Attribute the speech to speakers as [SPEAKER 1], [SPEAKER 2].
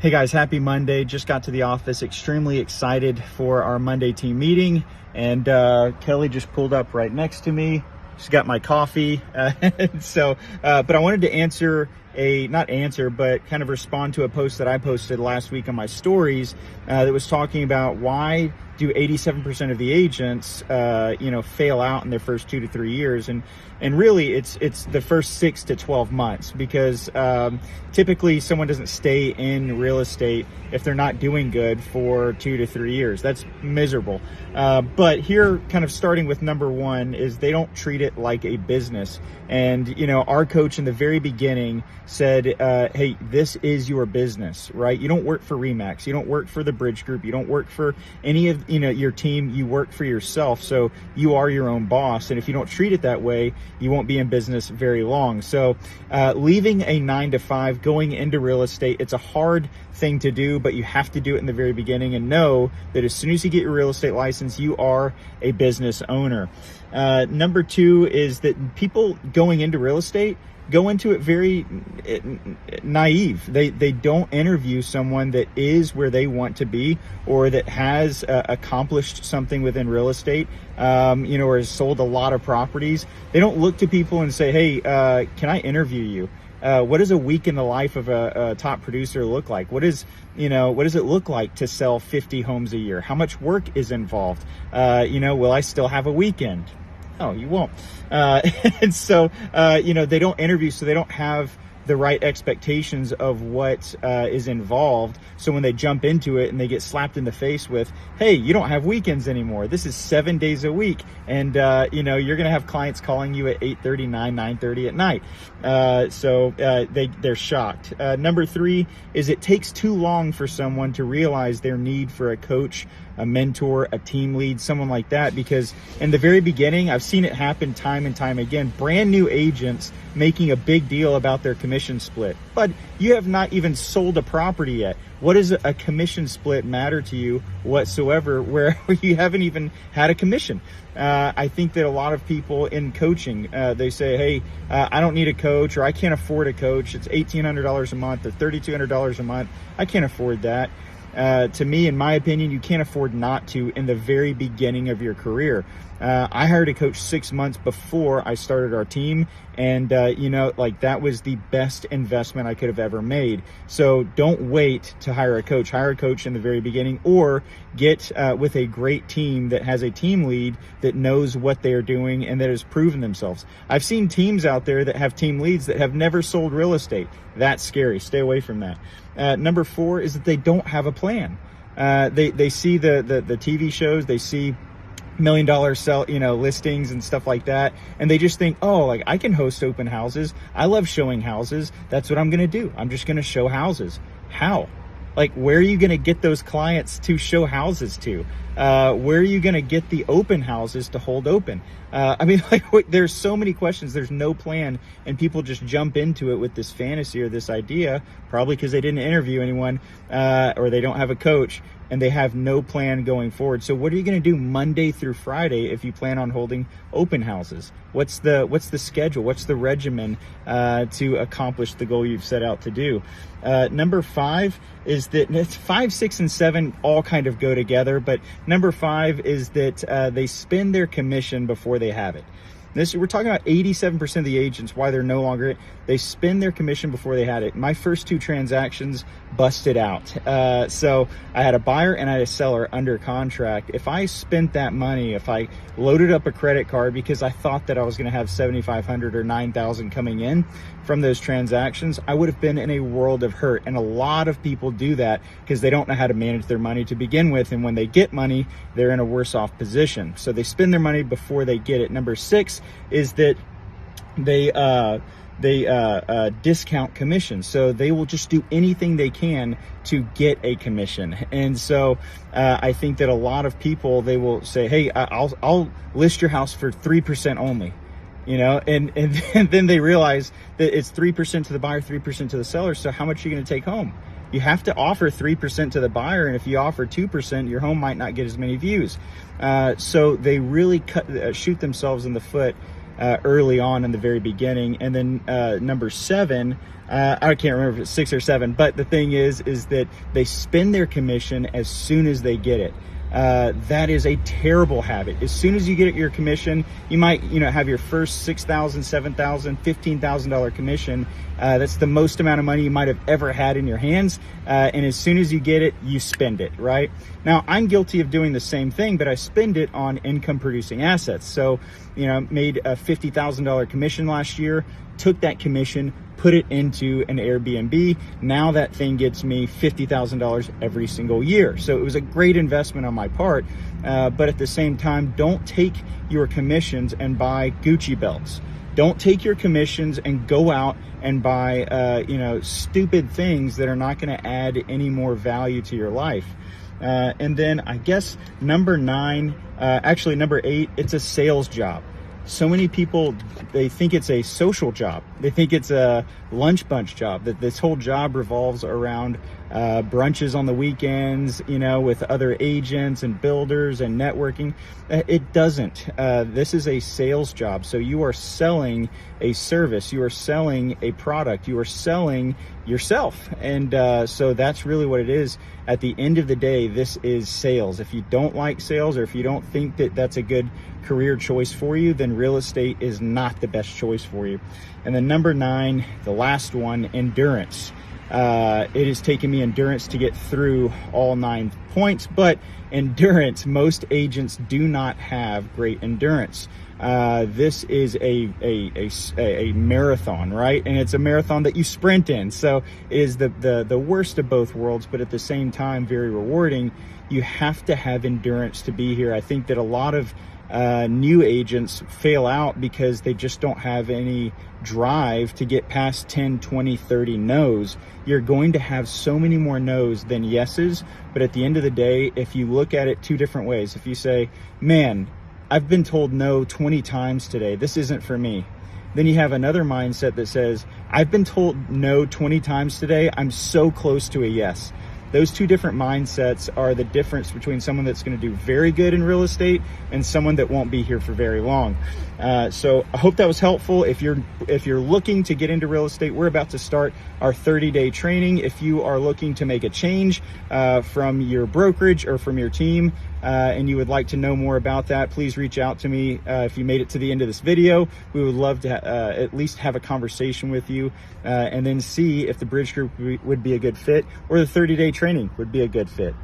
[SPEAKER 1] Hey guys, happy Monday. Just got to the office, extremely excited for our Monday team meeting. And Kelly just pulled up right next to me. She's got my coffee. But I wanted to but kind of respond to a post that I posted last week on my stories that was talking about why do 87% of the agents, fail out in their first 2 to 3 years. And really it's the first 6 to 12 months because typically someone doesn't stay in real estate if they're not doing good for 2 to 3 years. That's miserable. But here, kind of starting with number one, is they don't treat it like a business. And, our coach in the very beginning said, hey, this is your business, right? You don't work for Remax. You don't work for the Bridge Group. You don't work for any of, your team. You work for yourself. So you are your own boss. And if you don't treat it that way, you won't be in business very long. So leaving a 9 to 5, going into real estate, it's a hard thing to do, but you have to do it in the very beginning and know that as soon as you get your real estate license, you are a business owner. Number two is that people going into real estate go into it very naive. They don't interview someone that is where they want to be or that has accomplished something within real estate, or has sold a lot of properties. They don't look to people and say, hey, can I interview you? What does a week in the life of a top producer look like? What does it look like to sell 50 homes a year? How much work is involved? Will I still have a weekend? No, you won't. And so, they don't interview, so they don't have the right expectations of what is involved. So when they jump into it and they get slapped in the face with, hey, you don't have weekends anymore. This is 7 days a week. And, you're going to have clients calling you at 8:30, 9:30 at night. They're shocked. Number three is it takes too long for someone to realize their need for a coach, a mentor, a team lead, someone like that, because in the very beginning, I've seen it happen time and time again. Brand new agents making a big deal about their commission split, but you have not even sold a property yet. What does a commission split matter to you whatsoever where you haven't even had a commission? I think that a lot of people in coaching, they say, hey, I don't need a coach, or I can't afford a coach. It's $1,800 a month or $3,200 a month. I can't afford that. To me, in my opinion, you can't afford not to in the very beginning of your career. I hired a coach 6 months before I started our team. And, that was the best investment I could have ever made. So don't wait to hire a coach. Hire a coach in the very beginning, or get with a great team that has a team lead that knows what they're doing and that has proven themselves. I've seen teams out there that have team leads that have never sold real estate. That's scary. Stay away from that. Number four is that they don't have a plan. They see the TV shows, they see $1 million sell, listings and stuff like that. And they just think, oh, I can host open houses. I love showing houses. That's what I'm going to do. I'm just going to show houses. How? Where are you going to get those clients to show houses to? Where are you going to get the open houses to hold open? There's so many questions. There's no plan, and people just jump into it with this fantasy or this idea, probably because they didn't interview anyone, or they don't have a coach, and they have no plan going forward. So what are you going to do Monday through Friday if you plan on holding open houses? What's the schedule? What's the regimen to accomplish the goal you've set out to do? Number five is that 5, 6, and 7 all kind of go together, but number 5 is that they spend their commission before they have it. We're talking about 87% of the agents, why they're no longer, they spend their commission before they had it. My first 2 transactions busted out. So I had a buyer and I had a seller under contract. If I spent that money, if I loaded up a credit card because I thought that I was going to have $7,500 or $9,000 coming in from those transactions, I would have been in a world of hurt. And a lot of people do that because they don't know how to manage their money to begin with. And when they get money, they're in a worse off position. So they spend their money before they get it. Number 6 is that they discount commissions. So they will just do anything they can to get a commission. And so I think that a lot of people, they will say, hey, I'll list your house for 3% only. And then they realize that it's 3% to the buyer, 3% to the seller. So how much are you going to take home? You have to offer 3% to the buyer. And if you offer 2%, your home might not get as many views. So they really shoot themselves in the foot early on in the very beginning. And then number 7, I can't remember if it's 6 or 7, but the thing is that they spend their commission as soon as they get it. That is a terrible habit. As soon as you get your commission, you might, have your first $6,000, $7,000, $15,000 commission. That's the most amount of money you might have ever had in your hands. And as soon as you get it, you spend it, right? Now, I'm guilty of doing the same thing, but I spend it on income producing assets. So, made a $50,000 commission last year, took that commission, put it into an Airbnb. Now that thing gets me $50,000 every single year. So it was a great investment on my part. But at the same time, don't take your commissions and buy Gucci belts. Don't take your commissions and go out and buy, stupid things that are not going to add any more value to your life. And then I guess number 8, it's a sales job. So many people, they think it's a social job. They think it's a lunch bunch job, that this whole job revolves around brunches on the weekends, with other agents and builders and networking. It doesn't. This is a sales job. So you are selling a service, you are selling a product, you are selling yourself. And so that's really what it is. At the end of the day, this is sales. If you don't like sales, or if you don't think that that's a good career choice for you, then real estate is not the best choice for you. And then number 9, the last one, endurance. It has taken me endurance to get through all 9 points, but endurance, most agents do not have great endurance. This is a marathon, right? And it's a marathon that you sprint in. So it is the worst of both worlds, but at the same time, very rewarding. You have to have endurance to be here. I think that a lot of new agents fail out because they just don't have any drive to get past 10, 20, 30 no's. You're going to have so many more no's than yeses. But at the end of the day, if you look at it 2 different ways, if you say, man, I've been told no 20 times today, this isn't for me. Then you have another mindset that says, I've been told no 20 times today, I'm so close to a yes. Those 2 different mindsets are the difference between someone that's going to do very good in real estate and someone that won't be here for very long. So I hope that was helpful. If you're looking to get into real estate, we're about to start our 30-day training. If you are looking to make a change from your brokerage or from your team, and you would like to know more about that, please reach out to me. If you made it to the end of this video, we would love to at least have a conversation with you, and then see if the Bridge Group would be a good fit, or the 30-day training would be a good fit.